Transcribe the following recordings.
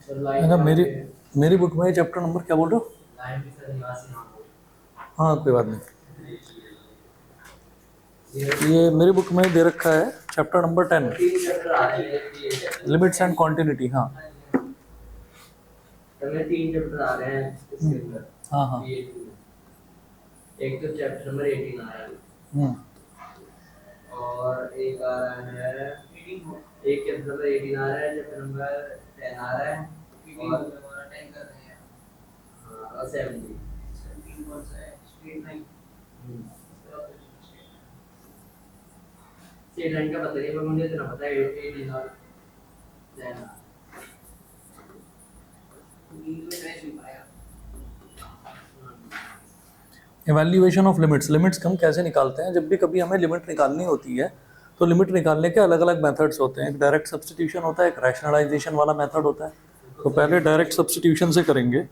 है ना। मेरी मेरी बुक में चैप्टर नंबर क्या बोल रहे हो? हाँ कोई बात नहीं। ये मेरी बुक में दे रखा है chapter number 10, limits and continuity. हाँ तीन चैप्टर आ रहे हैं इसके अंदर। हाँ हाँ। एक तो चैप्टर नंबर 18 आ रहा है और एक आ रहा है, एक चैप्टर नंबर 18 आ रहा है, चैप्टर नंबर 10 आ रहा है और 10 कर रहे हैं। हाँ और 17 कौन सा है? Straight line. स्ट्रेट लाइन का पता नहीं पर मुझे इतना पता है 18 और 10 इवैल्यूएशन ऑफ लिमिट्स। लिमिट्स हम कैसे निकालते हैं? जब भी कभी हमें लिमिट निकालनी होती है तो लिमिट निकालने के अलग अलग मेथड्स होते हैं। एक डायरेक्ट सब्स्टिट्यूशन होता है, एक रैशनलाइजेशन वाला मेथड होता है। तो पहले डायरेक्ट सब्स्टिट्यूशन से करेंगे।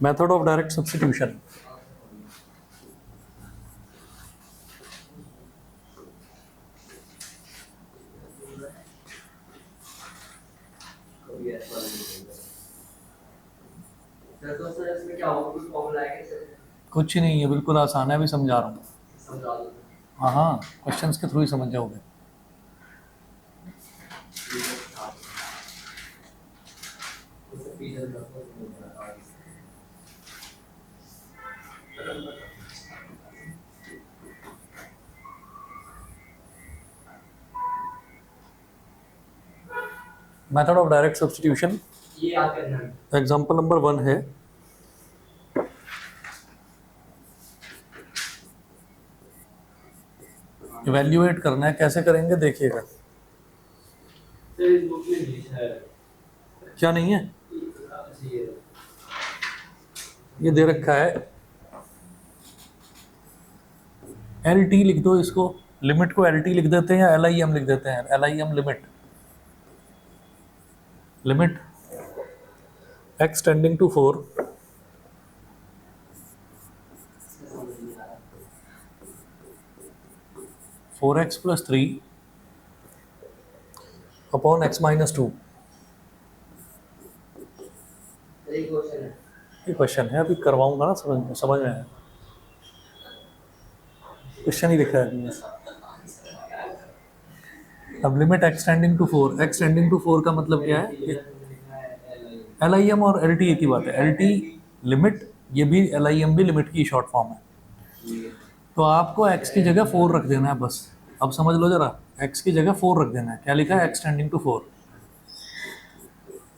Method of direct substitution. तो सर इसमें क्या होगा, कुछ फॉर्मूला है क्या सर? कुछ नहीं है, बिल्कुल आसान है, अभी समझा रहा हूँ। समझा दो। हाँ हाँ, क्वेश्चंस के थ्रू ही समझ जाओगे। मेथड ऑफ डायरेक्ट सब्स्टिट्यूशन, ये याद करना है। एग्जाम्पल नंबर 1 है। इवैल्यूएट करना है, कैसे करेंगे देखिएगा। सर इस बुक में नहीं है। क्या नहीं है? ये दे रखा है एल टी लिख दो इसको। लिमिट को एल टी लिख देते हैं या एल आई एम लिख देते हैं? L I M limit. Limit X tending to 4 4x + 3 upon x - 2। ये क्वेश्चन है, अभी करवाऊंगा ना, समझ में आया। क्वेश्चन ही लिखा है। अब limit x tending to 4, x tending to 4 का मतलब क्या है? एल आई एम और एल टी एक ही बात है। एल टी लिमिट, ये भी एल आई एम भी लिमिट की शॉर्ट फॉर्म है। तो आपको x की जगह 4 रख देना है बस। अब समझ लो जरा, x की जगह 4 रख देना है। क्या लिखा है? x tending to 4।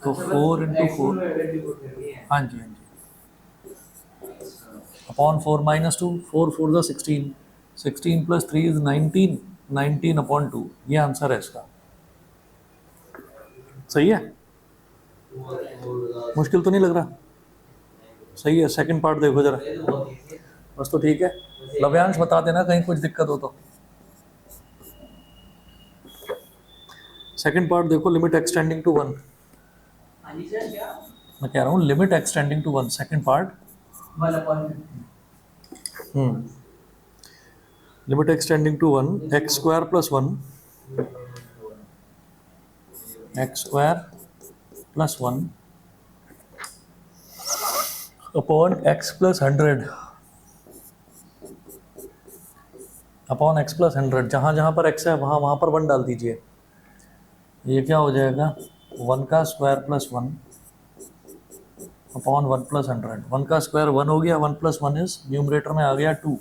तो 4 × 4, हाँ जी हाँ जी, अपॉन 4 - 2, 4 4 = 16, 16 + 3 = 19, 19/2। ये आंसर है इसका। सही है? मुश्किल तो नहीं लग रहा? सही है। सेकंड पार्ट देखो जरा, बस तो ठीक है। लव्यांश बता देना कहीं कुछ दिक्कत हो तो। सेकंड पार्ट देखो, लिमिट x टेंडिंग टू 1। मैं कह रहा हूँ limit x tending to 1, second part. Limit x tending to 1, x² + 1, x² + 1 upon x + 100 upon x + 100। जहाँ जहाँ पर x है वहाँ वहाँ पर 1 डाल दीजिए। ये क्या हो जाएगा? 1² + 1 अपॉन 1 + 100। 1 का स्क्वायर 1 हो गया, 1 + 1 इज, न्यूमरेटर में आ गया 2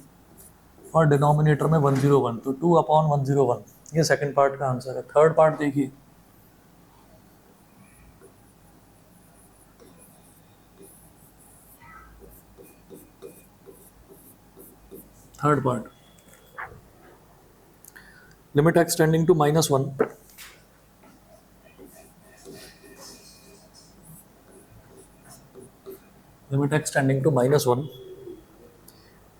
और डिनोमिनेटर में 101, तो 2/101। ये सेकंड पार्ट का आंसर है। थर्ड पार्ट देखिए, third part, limit x tending to -1, limit x tending to -1,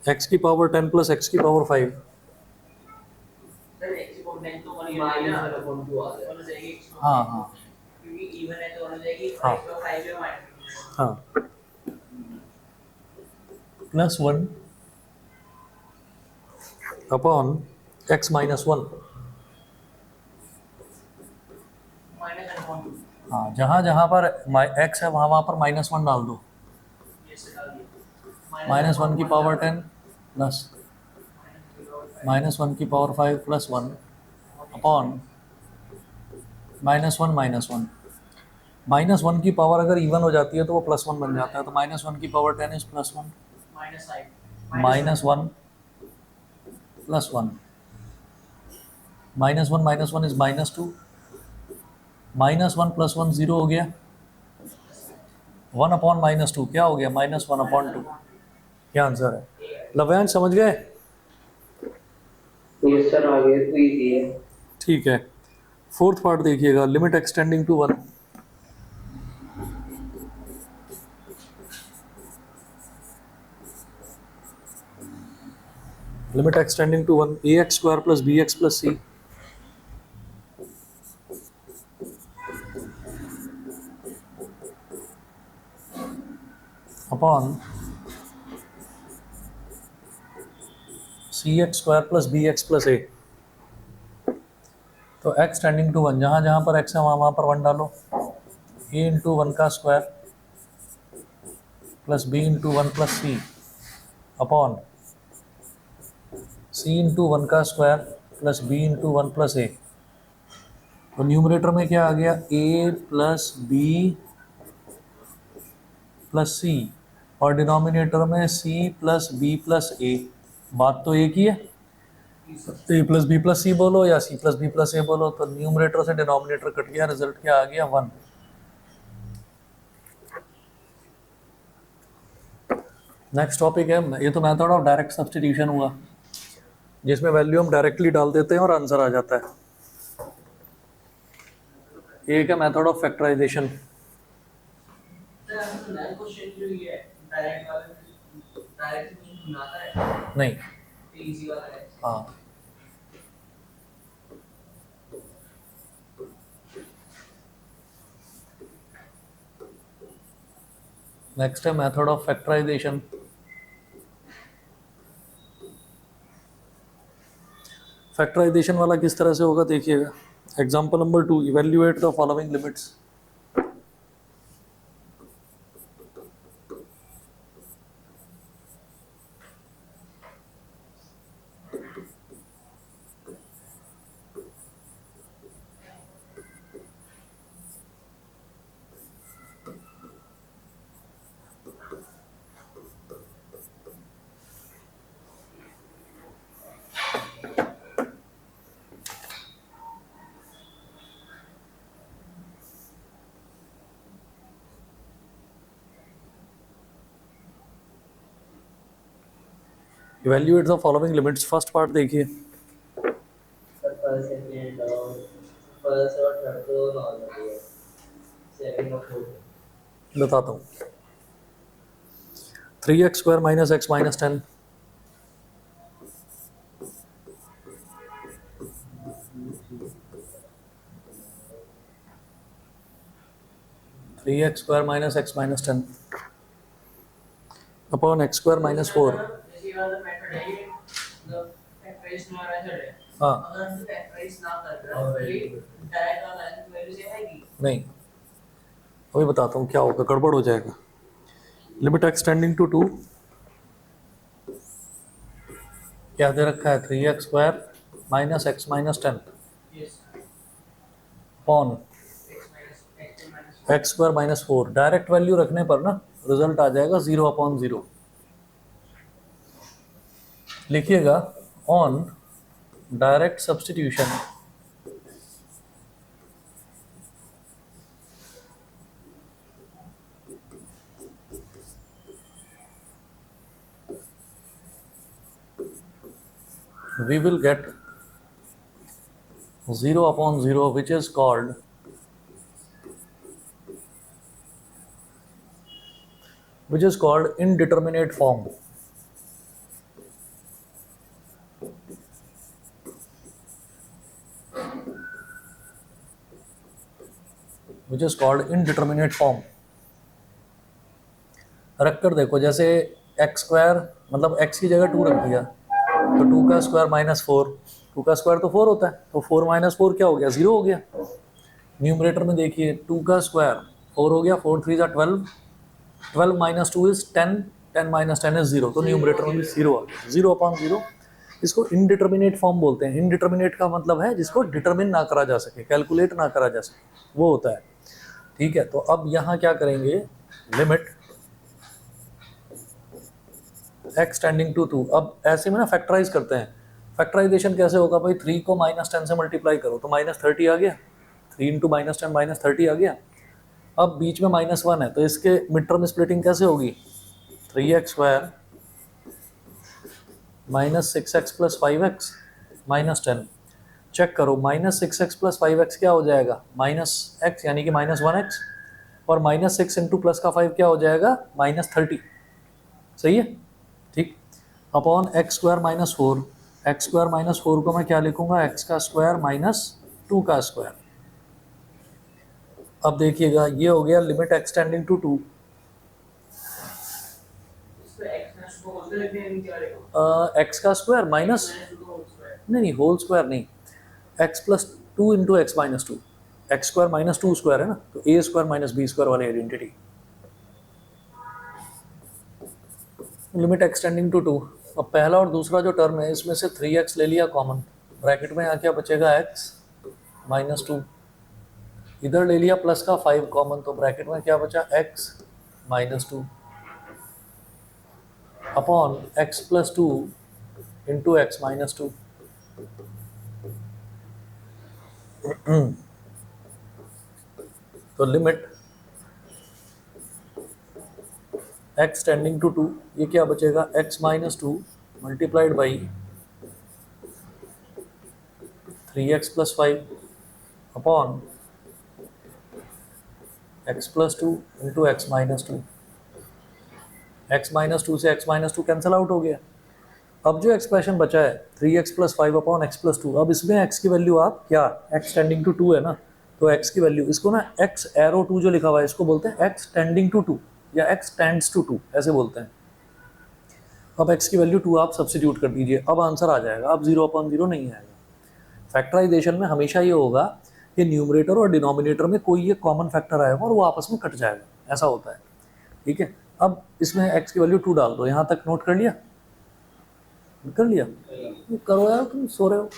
x की पावर 10 + x की पावर 5। हाँ हाँ हाँ हाँ, +1 अपॉन x - 1। हाँ, जहाँ जहाँ पर x है वहाँ वहाँ पर -1 डाल दो। -1 की पावर 10 प्लस -1 की पावर 5 प्लस 1 अपॉन -1 -1 की पावर अगर इवन हो जाती है तो वो +1 बन जाता है, तो -1 की पावर 10 इज +1 -1 +1 -1 इज -2 -1 + 1 0 हो गया 1/-2 क्या हो गया -1/2 क्या आंसर है लव्यांश समझ गए यस सर आगे तो इजी है। ठीक है फोर्थ पार्ट देखिएगा limit x tending to 1 limit x tending to 1 ax² + bx + c upon cx² + bx + a तो x टेंडिंग टू 1 जहाँ जहाँ पर x है वहाँ वहाँ पर 1 डालो a × 1 का square plus b × 1 + c upon c × 1 का स्क्वायर प्लस b × 1 + a तो न्यूमरेटर में क्या आ गया a + b + c और डिनोमिनेटर में c + b + a बात तो एक ही है a + b + c बोलो या c + b + a बोलो तो न्यूमरेटर से डिनोमिनेटर कट गया रिजल्ट क्या आ गया 1 नेक्स्ट टॉपिक है ये तो मेथड ऑफ डायरेक्ट सब्स्टिट्यूशन हुआ जिसमें वैल्यू हम डायरेक्टली डाल देते हैं और आंसर आ जाता है एक है मेथड ऑफ फैक्टराइजेशन नहीं हाँ नेक्स्ट है मेथड ऑफ फैक्टराइजेशन फैक्टराइजेशन वाला किस तरह से होगा देखिएगा example number 2 evaluate the following limits evaluate the following limits first part देखिए फर्स्ट सेकंड और फर्स्ट और थर्ड तो नॉर्मल है सेकंड और फोर्थ बताता हूँ 3x² - x - 10 3x² - x - 10 upon x² - 4 हाँ नहीं अभी बताता हूँ क्या होगा गड़बड़ हो जाएगा लिमिट एक्सटेंडिंग टू 2 क्या दे रखा है 3x² - x - 10 upon x² - 4 direct value रखने पर ना रिजल्ट आ जाएगा 0/0 लिखिएगा on direct substitution we will get 0/0 which is called indeterminate form रख कर देखो जैसे x² मतलब x की जगह 2 रख दिया तो 2 का स्क्वायर -4 2 का स्क्वायर तो 4 होता है तो 4 - 4 क्या हो गया 0 हो गया न्यूमरेटर में देखिए 2 का स्क्वायर 4 हो गया, 4 3 12, 12 माइनस 2 इज 10, 10 माइनस 10 इज 0, तो न्यूमरेटर में भी 0 आ गया, 0 अपॉन 0। इसको इनडिटर्मिनेट फॉर्म बोलते हैं। इनडिटर्मिनेट का मतलब है जिसको डिटरमिन ना करा जा सके, कैलकुलेट ना करा जा सके, वो होता है। ठीक है, तो अब यहाँ क्या करेंगे, लिमिट x टेंडिंग टू 2। अब ऐसे में ना फैक्टराइज करते हैं। फैक्टराइजेशन कैसे होगा भाई, 3 को -10 से मल्टीप्लाई करो तो -30 आ गया, 3 इंटू -10 -30 आ गया। अब बीच में -1 है, तो इसके मिड टर्म स्प्लिटिंग कैसे होगी, 3x² -6x + 5x -10। चेक करो, -6x + 5x क्या हो जाएगा, -x यानी कि -1x, और -6 इंटू प्लस का 5 क्या हो जाएगा, -30। सही है, ठीक। अपॉन x² -4, x² -4 को मैं क्या लिखूंगा, x का स्क्वायर -2 का स्क्वायर। अब देखिएगा ये हो गया limit x tending to 2। X का स्क्वायर माइनस, नहीं होल स्क्वायर नहीं, x + 2 into X - 2, X square -2 square है ना, तो a² - b² वाली आइडेंटिटी। Limit x tending to 2। अब पहला और दूसरा जो टर्म है इसमें से 3x ले लिया कॉमन, ब्रैकेट में यहाँ क्या बचेगा, x -2, इधर ले लिया प्लस का 5 कॉमन, तो ब्रैकेट में क्या बचा, x -2 upon x + 2 into x -2। तो लिमिट x टेंडिंग टू 2, ये क्या बचेगा, x -2 multiplied by 3x + 5 upon x + 2 into x -2। x -2 से x -2 कैंसिल आउट हो गया। अब जो एक्सप्रेशन बचा है 3x + 5 अपॉन x + 2, अब इसमें x की वैल्यू आप क्या, x टेंडिंग टू 2 है ना, तो x की वैल्यू, इसको ना x एरो 2 जो लिखा हुआ है इसको बोलते हैं x टेंडिंग टू 2 या x टेंड्स टू 2 ऐसे बोलते हैं। अब x की वैल्यू 2 आप सब्सिट्यूट कर दीजिए, अब आंसर आ जाएगा, अब 0/0 नहीं आएगा। फैक्टराइजेशन में हमेशा ये होगा कि न्यूमरेटर और डिनोमिनेटर में कोई ये कॉमन फैक्टर आएगा और वो आपस में कट जाएगा, ऐसा होता है। ठीक है, अब इसमें x की वैल्यू 2 डाल दो, यहाँ तक नोट कर लिया, करो यार, तुम सो रहे हो।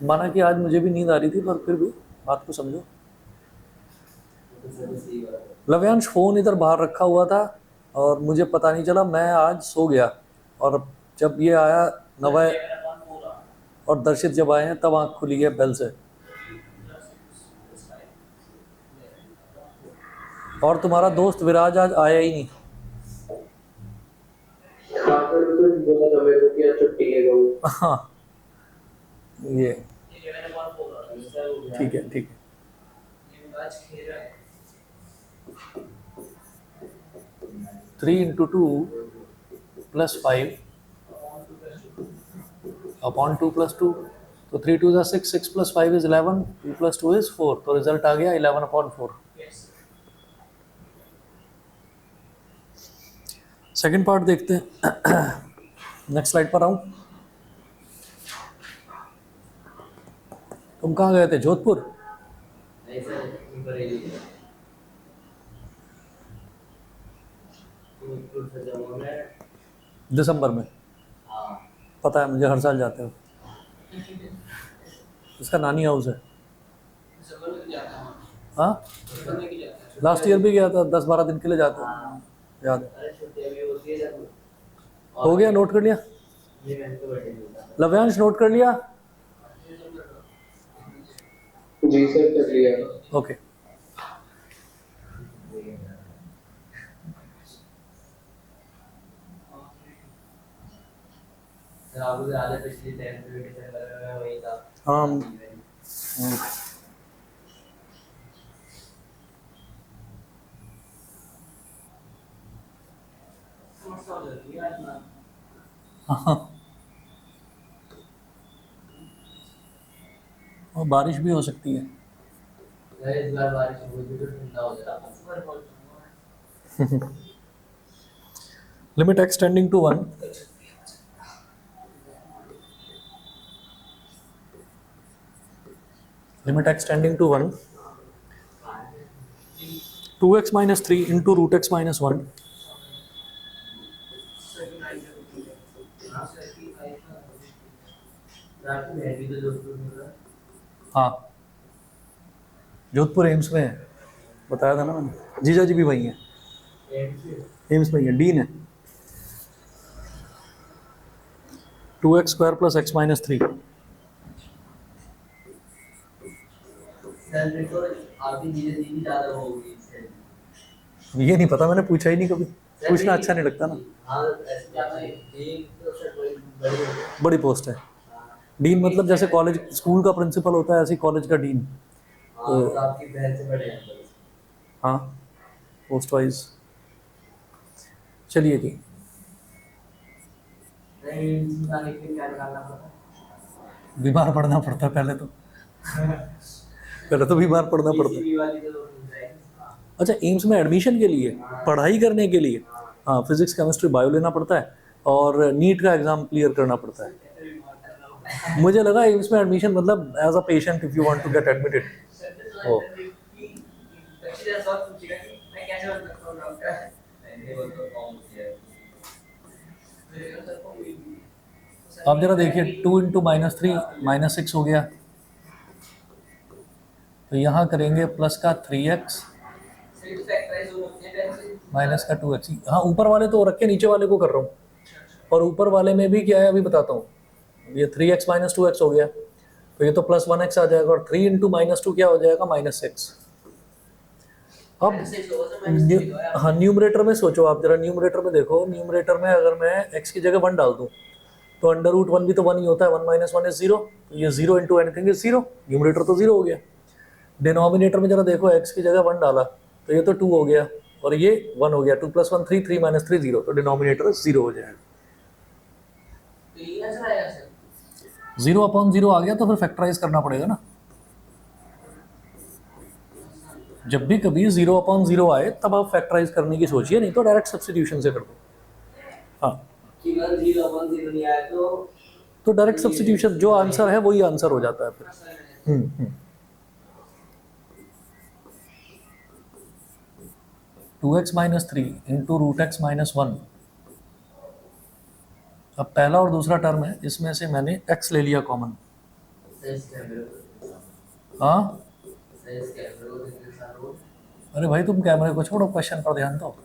माना कि आज मुझे भी नींद आ रही थी, पर फिर भी बात को समझो। लव्यांश फोन इधर बाहर रखा हुआ था और मुझे पता नहीं चला, मैं आज सो गया, और जब ये आया नवाय और दर्शित जब आए हैं तब आँख खुली है बेल से। और तुम्हारा दोस्त विराज आज आया ही नहीं। हाँ, ये ठीक है, ठीक है। 3 इंटू 2 + 5 अपॉन 2 + 2, तो 3 2 6, 6 + 5 इज 11, 2 + 2 इज 4, तो रिजल्ट आ गया 11/4। सेकंड पार्ट देखते हैं। नेक्स्ट स्लाइड पर आऊं। तुम कहाँ गए थे, जोधपुर? दिसंबर में? पता है मुझे, हर साल जाते हो। इसका नानी हाउस है। हाँ, लास्ट ईयर भी गया था, 10-12 दिन के लिए जाता है, याद है। हो गया, नोट कर लिया लव्यांश, नोट कर लिया? जी सर, कर लिया। ओके। हाँ, और बारिश भी हो सकती है। इस बार बारिश हुई तो ठंडा हो जाता। Limit x tending to 1, limit X tending to 1, 2x minus 3 into root x minus 1। हाँ, जोधपुर एम्स में है, बताया था ना मैंने, जीजा जी भी वही हैं, एम्स में ही है, डीन है। 2x square plus x minus 3। Salary तो आपकी धीरे धीरे ज्यादा होगी सैलरी। ये नहीं पता, मैंने पूछा ही नहीं कभी, पूछना अच्छा नहीं लगता ना। हाँ ऐसे क्या है, एक तो सर बड़ी होगी। बड़ी पोस्ट है, डीन मतलब जैसे कॉलेज स्कूल का प्रिंसिपल होता है, ऐसे कॉलेज का डीन। हाँ तो आपकी बहन से बड़े हैं। हाँ, पोस्ट वाइज। चलिए जी, नहीं जाने के लिए क्या करना पड़ता बीमार पड़ना पड़ता है पहले तो, पहले तो बीमार पड़ना पड़ता है। है वाली तो मिल जाएगी। अच्छा, एम्स में एडमिशन के लिए, पढ़ाई करने के लिए, हाँ, फिजिक्स केमिस्ट्री बायो लेना पड़ता है और नीट का एग्जाम क्लियर करना पड़ता है। मुझे लगा एम्स में एडमिशन मतलब as a patient if you want to get admitted. ओ, अब जरा देखिए, 2 इंटू माइनस 3 माइनस 6 हो गया, तो यहाँ करेंगे प्लस का 3x माइनस का 2x। हाँ, ऊपर वाले तो रखे, नीचे वाले को कर रहा हूँ, और ऊपर वाले में भी क्या है अभी बताता हूँ। ये 3x माइनस 2x हो गया, तो ये तो प्लस 1x आ जाएगा, और 3 इंटू माइनस 2 क्या हो जाएगा, माइनस 6। अब हाँ, न्यूमरेटर में सोचो आप जरा, न्यूमरेटर में देखो, न्यूमरेटर में अगर मैं x की जगह 1 डाल दूँ तो अंडर रूट 1 भी तो 1 ही होता है, 1 माइनस 1 इज 0, तो ये 0 इंटू एनीथिंग इज 0, न्यूमरेटर तो 0 हो गया। डिनोमिनेटर में जरा देखो, x की जगह 1 डाला तो ये तो 2 हो गया, और ये 1 हो गया, 2 प्लस 1 3, 3 माइनस 3 0, तो डिनोमिनेटर 0 हो जाएगा। 0 अपॉन 0 आ गया तो फिर फैक्टराइज करना पड़ेगा ना। जब भी कभी 0 अपॉन 0 आए तब आप फैक्टराइज करने की सोचिए, नहीं तो डायरेक्ट सब्स्टिट्यूशन से कर दो। हाँ, तो डायरेक्ट सब्स्टिट्यूशन, जो आंसर है वही आंसर हो जाता है फिर। 2x minus 3 into root x minus 1। अब पहला और दूसरा टर्म है, इसमें से मैंने x ले लिया कॉमन। हाँ, अरे भाई तुम कैमरे को छोड़ो, क्वेश्चन पर ध्यान दो।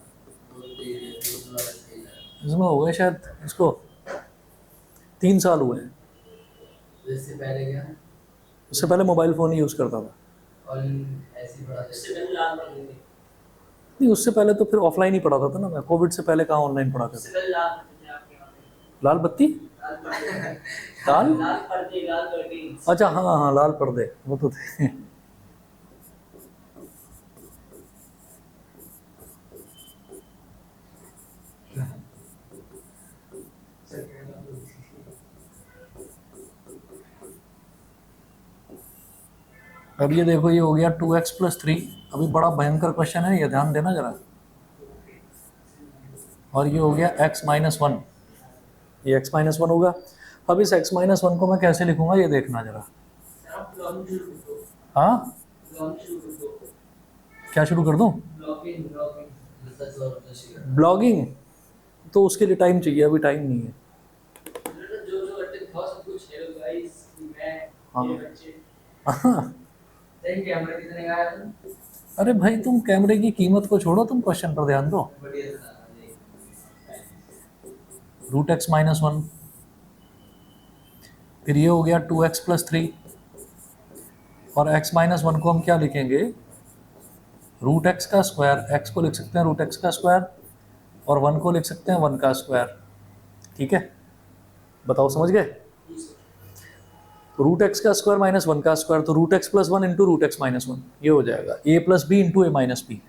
इसमें हो गए शायद इसको 3 साल हुए हैं। इससे पहले क्या, उससे पहले मोबाइल फ़ोन ही यूज़ करता था। और ऐसी पढ़ा नहीं, उससे पहले तो फिर ऑफलाइन ही पढ़ाता था ना मैं, कोविड से पहले कहाँ ऑनलाइन पढ़ाता था। लाल बत्ती, लाल, अच्छा हाँ हाँ, लाल पर्दे वो तो थे। अब ये देखो, ये हो गया 2x प्लस 3। अभी बड़ा भयंकर क्वेश्चन है, ये ध्यान देना जरा। और ये हो गया x माइनस 1, ये x माइनस 1 होगा। अब इस x माइनस 1 को मैं कैसे लिखूंगा ये देखना जरा। हाँ, क्या शुरू कर दूं, ब्लॉगिंग, तो उसके लिए टाइम चाहिए, अभी टाइम नहीं है। हाँ, अरे भाई तुम कैमरे की कीमत को छोड़ो, तुम क्वेश्चन पर ध्यान दो। रूट एक्स माइनस 1, फिर ये हो गया 2x प्लस 3, और x माइनस 1 को हम क्या लिखेंगे, रूट एक्स का स्क्वायर। x को लिख सकते हैं रूट एक्स का स्क्वायर, और 1 को लिख सकते हैं 1 का स्क्वायर। ठीक है, बताओ समझ गए। रूट एक्स का स्क्वायर माइनस 1 का स्क्वायर, तो root X plus 1 into root x minus 1, ये हो जाएगा a plus B into A minus B.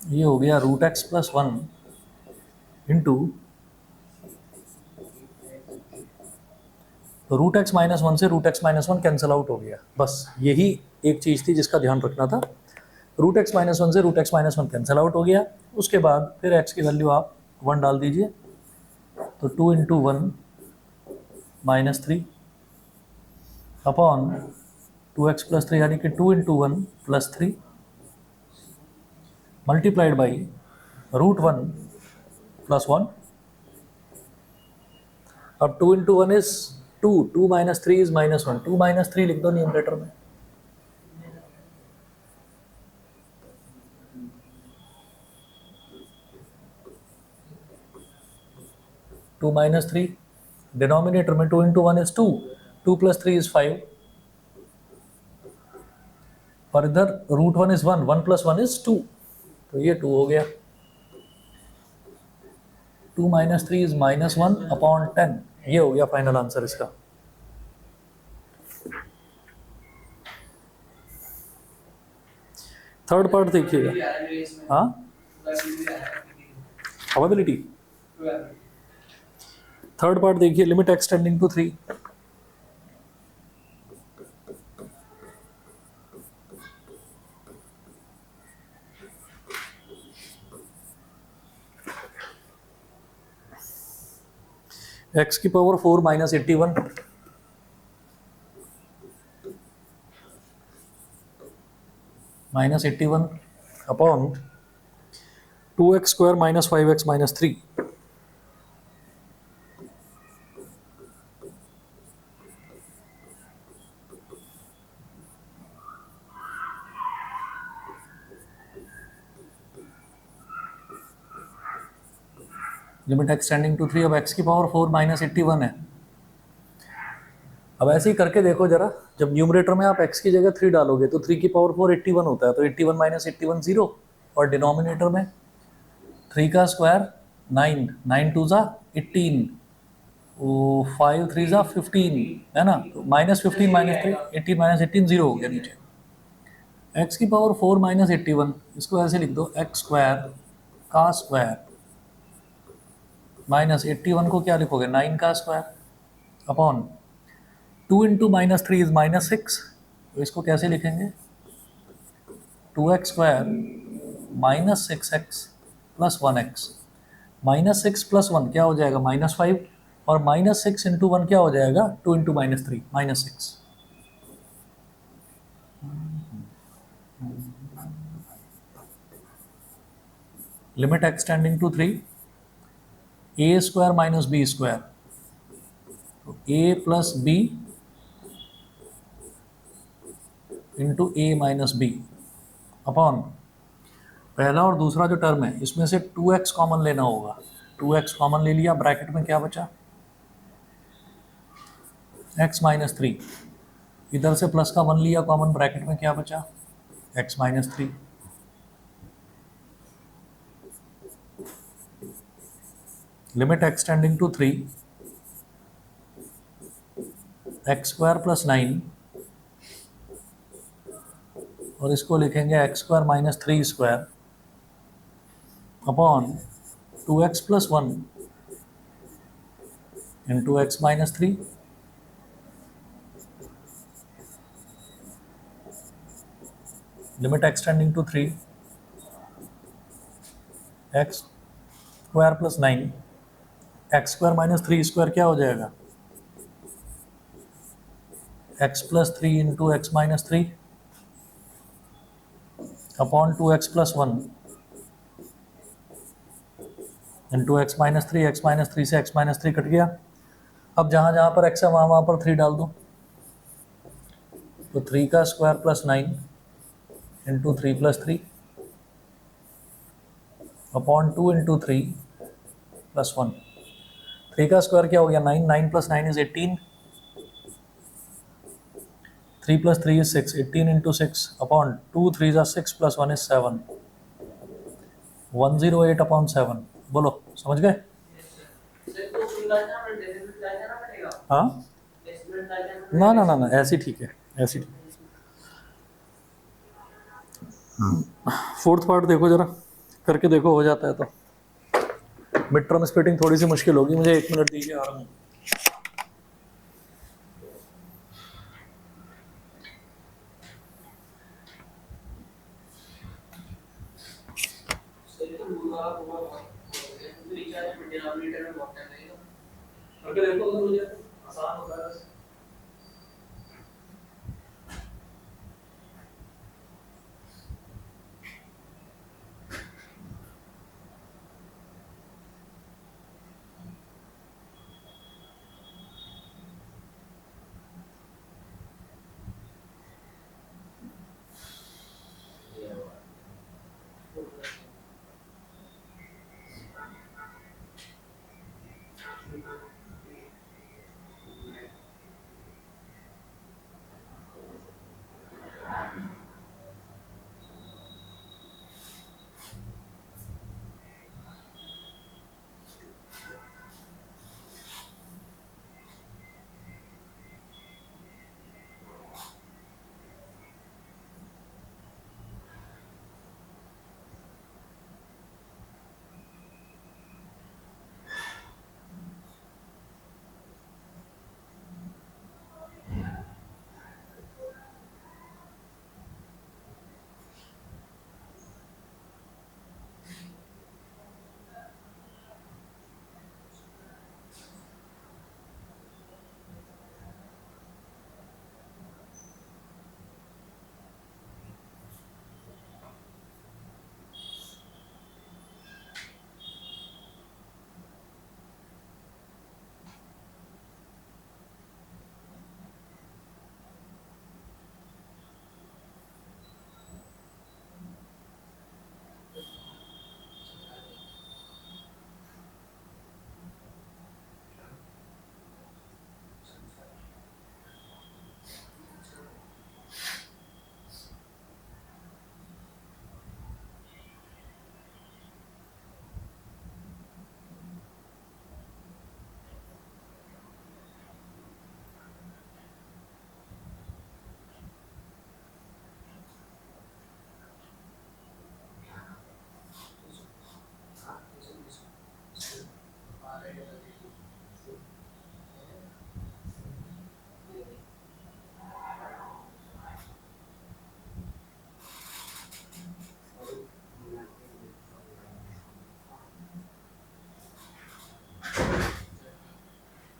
ये हो गया रूट एक्स प्लस 1 इंटू तो रूट एक्स माइनस वन से root x minus one cancel out हो गया, बस यही एक चीज़ थी जिसका ध्यान रखना था। रूट एक्स माइनस वन से root x minus one cancel out हो गया, उसके बाद फिर एक्स की वैल्यू आप 1 डाल दीजिए, तो 2 into 1 minus 3 upon 2x plus 3, यानी कि 2 into 1 plus 3 multiplied by root 1 plus 1। अब 2 into 1 is 2, 2 minus 3 is minus 1, 2 minus 3 लिख दो न्यूमरेटर में। टू माइनस 3 डिनोमिनेटर में 2 इंटू 1 इज 2, 2 प्लस 3 इज 5, और इधर रूट 1 इज 1, 1 प्लस 1 इज 2, तो ये 2 हो गया। 2 माइनस 3 इज माइनस 1 अपॉन 10, ये हो गया फाइनल आंसर इसका। थर्ड पार्ट देखिएगा, हाँ प्रोबेबिलिटी। थर्ड पार्ट देखिए, लिमिट एक्सटेंडिंग टू 3। एक्स की power 4 minus 81 minus 81 upon 2x square minus 5x minus 3। Limit x tending to 3। अब x की पावर 4 माइनस 81 है। अब ऐसे ही करके देखो जरा, जब न्यूमरेटर में आप x की जगह 3 डालोगे तो 3 की पावर 4 81 होता है, तो 81 माइनस 81 0, और डिनोमिनेटर में 3 का स्क्वायर 9, 9 टू ज़ा 18, 5 3 ज़ा 15, है ना, तो माइनस 15 माइनस 3, 18 माइनस 18 0 हो गया नीचे। x की पावर 4 माइनस 81, इसको ऐसे लिख दो, x स्क्वायर का स्क्वायर माइनस 81 को क्या लिखोगे, 9 का square upon 2 into minus 3 is minus 6, तो इसको कैसे लिखेंगे, 2x square minus 6x plus 1x। Minus 6 plus 1 क्या हो जाएगा, माइनस 5, और माइनस 6 इंटू 1 क्या हो जाएगा, 2 into minus 3 minus 6। Limit x tending to 3, a square minus b square, तो a plus B into A minus b upon पहला और दूसरा जो टर्म है इसमें से 2x कॉमन लेना होगा। 2x कॉमन ले लिया, ब्रैकेट में क्या बचा, x माइनस 3, इधर से प्लस का 1 लिया कॉमन, ब्रैकेट में क्या बचा, x minus 3। Limit x tending to 3, x square plus 9, और इसको लिखेंगे x square minus 3 square upon 2x plus 1 into x minus 3। Limit x tending to 3, x square plus 9, x square minus 3 square क्या हो जाएगा, x plus 3 into x minus 3 upon 2x plus 1 into x minus 3। X minus 3 से x minus 3 cut गया। अब जहाँ जहाँ पर x है वहाँ पर 3 डाल दो, तो 3 का square plus 9 into 3 plus 3 upon 2 into 3 plus 1। 3 का स्क्वायर क्या हो गया, 9, 9 plus 9 is 18, 3 plus 3 is 6, 18 into 6 upon 2 3 जा 6 प्लस 1 इज 7, 108 अपॉन 7। बोलो, समझ गए? हाँ, ना ना ना ना, ऐसी ठीक है, ऐसी ठीक। फोर्थ पार्ट देखो जरा, करके देखो हो जाता है तो। मिड टर्म स्प्लिटिंग थोड़ी सी मुश्किल होगी, मुझे 1 मिनट दीजिए, आ रहा हूँ। रिचार्ज में डिनोमिनेटर में बहुत टाइम लगेगा करके देखो तो मुझे आसान होता है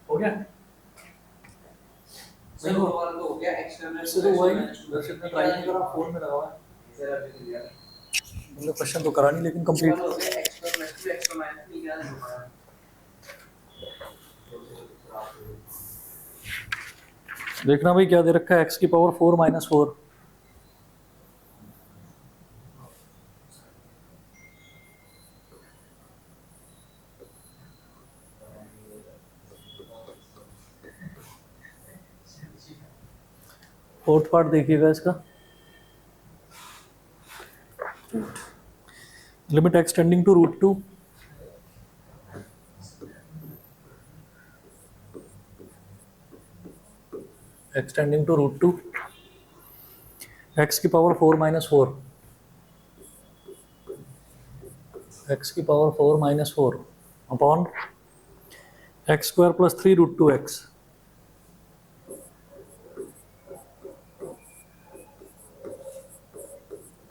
हो गया सर वो वाला तो हो गया एक्सटर्नल इससे तो हुआ ही नहीं दर्शक ने ट्राई नहीं करा फोन में लगा हुआ है सर अभी तो दिया मतलब क्वेश्चन तो करा नहीं लेकिन कंप्लीट हो गया एक्सटर्नल टू एक्स्ट्रा माइनस नहीं किया था देखना भाई क्या दे रखा है x की पावर 4 माइनस 4 फोर्थ पार्ट देखिएगा इसका limit x tending to √2 x tending to √2 x की पावर 4 माइनस 4 x की power 4 minus 4 upon x square plus 3 √2x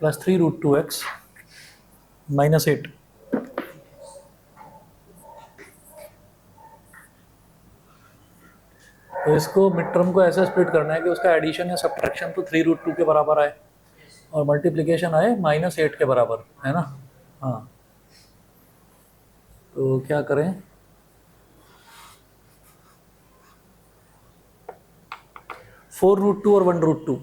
plus 3 √2x minus 8 तो इसको मिड टर्म को ऐसे स्प्लिट करना है कि उसका एडिशन या सब्ट्रैक्शन तो 3 √2 के बराबर आए और मल्टीप्लिकेशन आए -8 के बराबर है ना हाँ तो क्या करें 4 √2 और 1 √2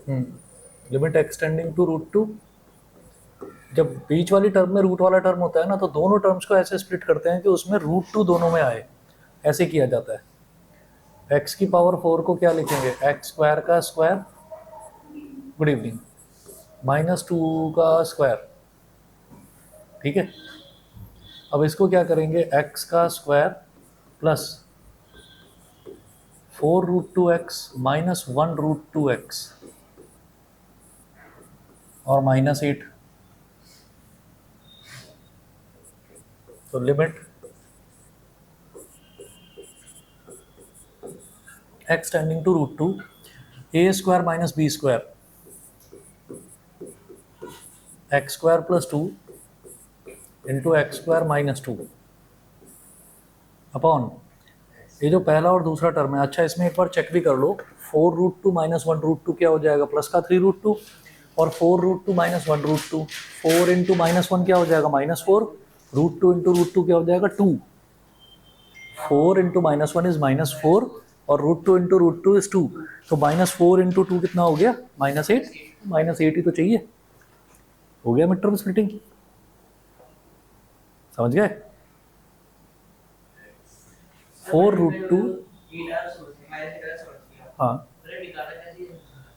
लिमिट एक्सटेंडिंग टू √2 जब बीच वाली टर्म में रूट वाला टर्म होता है ना तो दोनों टर्म्स को ऐसे स्प्लिट करते हैं कि उसमें √2 दोनों में आए ऐसे किया जाता है x की पावर 4 को क्या लिखेंगे x स्क्वायर का स्क्वायर गुड इवनिंग -2 का स्क्वायर ठीक है अब इसको क्या करेंगे x का square plus 4 √2x minus 1 √2x और -8 तो limit x tending to √2 a square minus b square x square plus 2 into x square minus 2 upon ये जो पहला और दूसरा टर्म है। अच्छा, इसमें एक बार चेक भी कर लो, 4√2 माइनस 1√2 क्या हो जाएगा, प्लस का 3√2, और 4√2 माइनस 1√2, 4 इंटू माइनस 1 क्या हो जाएगा, -4, √2 इंटू √2 क्या हो जाएगा, 2, 4 इंटू माइनस 1 इज -4 और √2 इंटू √2 इज 2, तो -4 इंटू 2 कितना हो गया, -8, -8 ही तो चाहिए, हो गया मिड टर्म स्प्लिटिंग। समझ गए? 4√2, हाँ,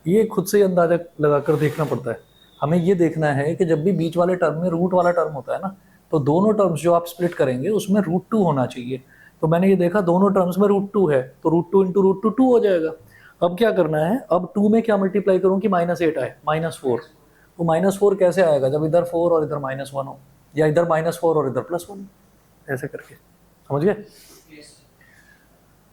ये खुद से ही अंदाजा लगाकर देखना पड़ता है। हमें ये देखना है कि जब भी बीच वाले टर्म में रूट वाला टर्म होता है ना, तो दोनों टर्म्स जो आप स्प्लिट करेंगे उसमें √2 होना चाहिए। तो मैंने ये देखा दोनों टर्म्स में √2 है, तो √2 इंटू √2 2 हो जाएगा। अब क्या करना है, अब 2 में क्या मल्टीप्लाई करूँ कि -8 आए, -4, तो -4 कैसे आएगा जब इधर 4 और इधर -1 हो, या इधर -4 और इधर +1, ऐसे करके। समझ गए?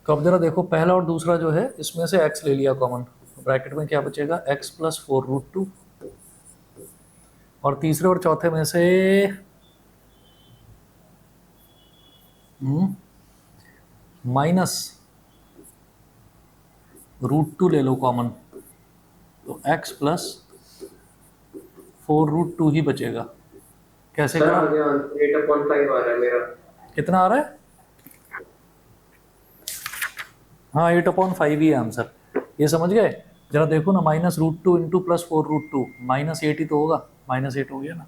तो अब जरा देखो, पहला और दूसरा जो है इसमें से x ले लिया कॉमन, ब्रैकेट में क्या बचेगा, x प्लस 4√2, और तीसरे और चौथे में से माइनस √2 ले लो कॉमन, तो x प्लस 4√2 ही बचेगा। कैसे करा? 8.5 आ रहा है मेरा। कितना आ रहा है? हाँ, 8/5 ही है आंसर। ये समझ गए? जरा देखो ना, -√2 इंटू प्लस 4√2, -8 ही तो होगा, -8 हो गया ना।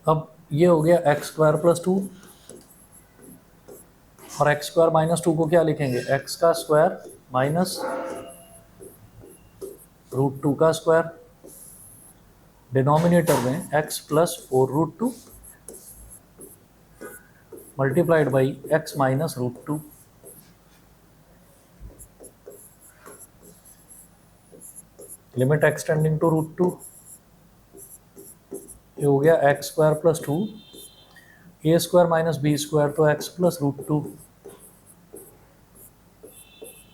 अब ये हो गया एक्स स्क्वायर प्लस 2, और एक्स स्क्वायर माइनस 2 को क्या लिखेंगे, एक्स का स्क्वायर माइनस √2 का स्क्वायर, डिनोमिनेटर में x plus 4√2 multiplied by x minus √2। Limit x tending to √2, ये हो गया x square plus 2, a square minus b square, तो x plus √2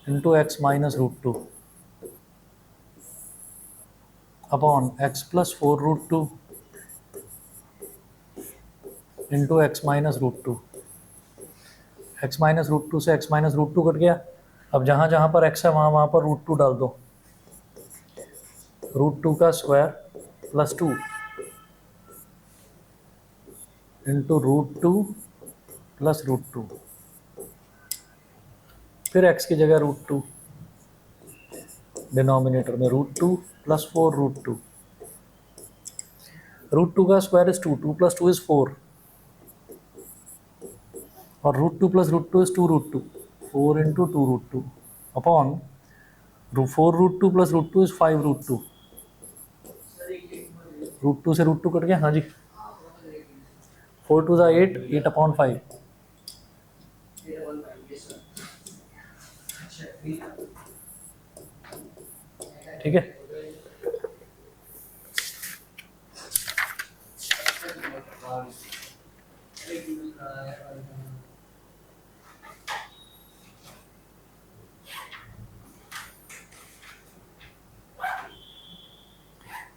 into x minus √2 upon x plus 4√2 into x minus √2। X minus √2 से x minus √2 cut गया। अब जहाँ जहाँ पर x है वहाँ वहाँ पर √2 डाल दो, √2 का स्क्वायर प्लस 2 इंटू √2 प्लस √2, फिर x की जगह √2, डिनोमिनेटर में √2 प्लस 4√2, √2 का स्क्वायर इज 2, 2 प्लस 2 इज 4, और √2 plus √2 is 2√2, 4 into 2√2 upon 4√2 plus √2 is 5√2, √2 से √2 कट गया, हाँ जी, 4 2 8, 8/5, ठीक है।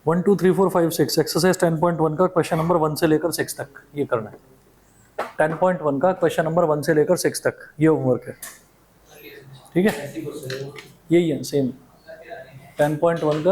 One two three four five six exercise 10.1 का क्वेश्चन नंबर 1 से लेकर 6 तक ये करना है। 10.1 का क्वेश्चन नंबर 1 से लेकर 6 तक ये होमवर्क है, ठीक है, यही है सेम 10.1 का